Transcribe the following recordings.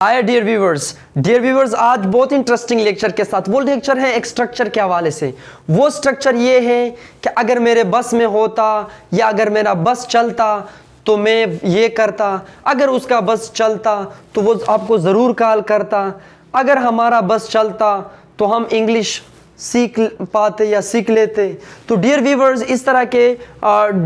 Hi dear viewers, आज बहुत interesting lecture के साथ, वो लेक्चर है एक स्ट्रक्चर के हवाले से। वो स्ट्रक्चर ये है कि अगर मेरे बस में होता या अगर मेरा बस चलता तो मैं ये करता, अगर उसका बस चलता तो वो आपको ज़रूर कॉल करता, अगर हमारा बस चलता तो हम इंग्लिश सीख पाते या सीख लेते। तो डियर व्यूवर्स, इस तरह के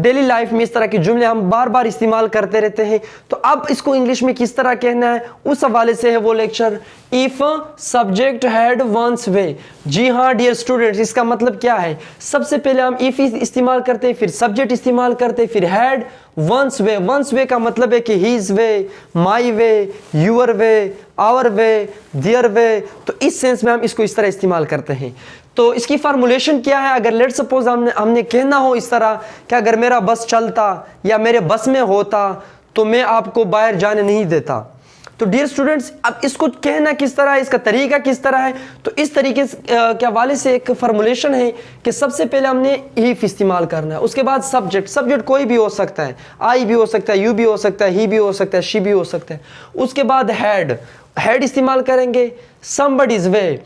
डेली लाइफ में इस तरह के जुमले हम बार बार इस्तेमाल करते रहते हैं। तो अब इसको इंग्लिश में किस तरह कहना है, उस हवाले से है वो lecture. If subject had one's way. जी हाँ डियर स्टूडेंट्स, इसका मतलब क्या है? सबसे पहले हम इफ इस्तेमाल करते, फिर सब्जेक्ट इस्तेमाल करते, फिर had one's way. One's way का मतलब है कि his way, my way, your way, our way, their way. तो इस सेंस में हम इसको इस तरह इस्तेमाल करते हैं। तो इसकी फार्मूलेशन क्या है? अगर लेट सपोज हमने कहना हो इस तरह कि अगर मेरा बस चलता या मेरे बस में होता तो मैं आपको बाहर जाने नहीं देता। तो डियर स्टूडेंट्स, अब इसको कहना किस तरह है, इसका तरीका किस तरह है? तो इस तरीके के हवाले से एक फार्मूलेशन है कि सबसे पहले हमने इफ इस्तेमाल करना है, उसके बाद सब्जेक्ट। सब्जेक्ट कोई भी हो सकता है, आई भी हो सकता है, यू भी हो सकता है, ही भी हो सकता है, शी भी हो सकता है। उसके बाद हैड इस्तेमाल करेंगे। समबडीज वे,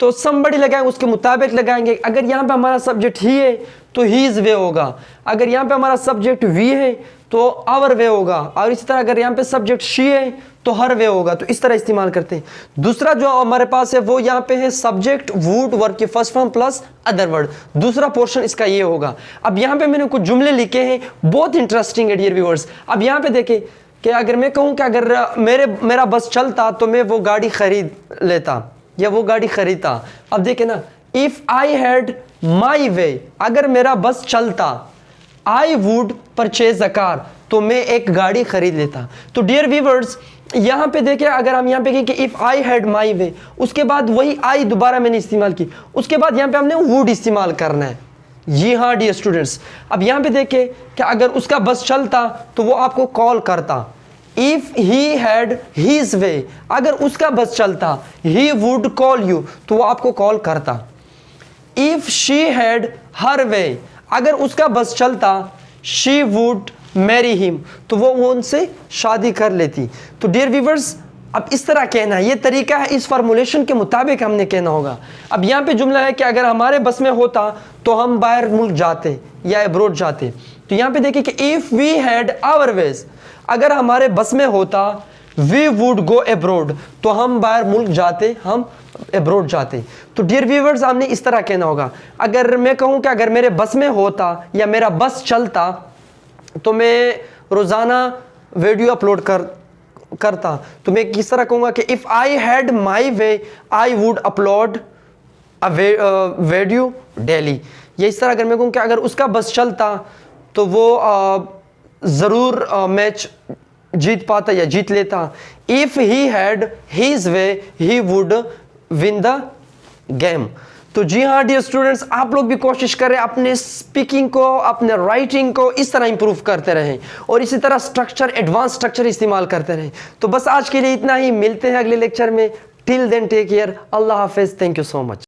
तो समबडी लगाएंगे, उसके मुताबिक लगाएंगे। अगर यहाँ पे हमारा सब्जेक्ट ही है तो हीज वे होगा, अगर यहाँ पे हमारा सब्जेक्ट वी है तो आवर वे होगा, और इसी तरह अगर यहाँ पे सब्जेक्ट शी है तो हर वे होगा। तो इस तरह इस्तेमाल करते हैं। दूसरा जो हमारे पास है वो यहाँ पे है सब्जेक्ट वुड वर्ब के first form plus other word. दूसरा पोर्शन इसका ये होगा। अब यहाँ पे मैंने कुछ जुमले लिखे हैं, बहुत इंटरेस्टिंग है डियर व्यूअर्स। अब यहाँ पे देखें कि अगर मैं कहूँ कि अगर मेरा बस चलता तो मैं वो गाड़ी खरीद लेता या वो गाड़ी खरीदता। अब देखें ना, इफ आई हैड माई वे, अगर मेरा बस चलता, I would purchase a car, तो मैं एक गाड़ी खरीद लेता। तो डियर व्यूअर्स, यहाँ पे देखें, अगर हम यहाँ पे कहें कि इफ आई हैड माई वे, उसके बाद वही आई दोबारा मैंने इस्तेमाल की, उसके बाद यहाँ पे हमने वुड इस्तेमाल करना है। जी हाँ डियर स्टूडेंट्स, अब यहाँ पे देखें कि अगर उसका बस चलता तो वो आपको कॉल करता। इफ ही हैड हीज वे, अगर उसका बस चलता, ही वुड कॉल यू, तो वो आपको कॉल करता। इफ शी हैड हर वे, अगर उसका बस चलता, शी वुड मैरी हिम, तो वो उनसे शादी कर लेती। तो डियर व्यूअर्स, अब इस तरह कहना है, ये तरीका है, इस फार्मूलेशन के मुताबिक हमने कहना होगा। अब यहाँ पे जुमला है कि अगर हमारे बस में होता तो हम बाहर मुल्क जाते या अब्रोड जाते। तो यहाँ पे देखिए कि if we had our ways, अगर हमारे बस में होता, वी वुड गो अब्रोड, तो हम बाहर मुल्क जाते, हम अब्रोड जाते। तो डियर व्यूअर्स, हमने इस तरह कहना होगा। अगर मैं कहूँ कि अगर मेरे बस में होता या मेरा बस चलता तो मैं रोज़ाना वीडियो अपलोड करता, तो मैं किस तरह कहूँगा कि if I had my way I would upload a video daily. या इस तरह अगर मैं कहूँ कि अगर उसका बस चलता तो वो ज़रूर मैच जीत पाता या जीत लेता। If he had his way he would win the game. तो जी हाँ डियर स्टूडेंट्स, आप लोग भी कोशिश करें अपने स्पीकिंग को, अपने राइटिंग को इस तरह इंप्रूव करते रहें और इसी तरह स्ट्रक्चर, एडवांस स्ट्रक्चर इस्तेमाल करते रहें। तो बस आज के लिए इतना ही, मिलते हैं अगले लेक्चर में। टिल देन टेक केयर, अल्लाह हाफिज़, थैंक यू सो मच।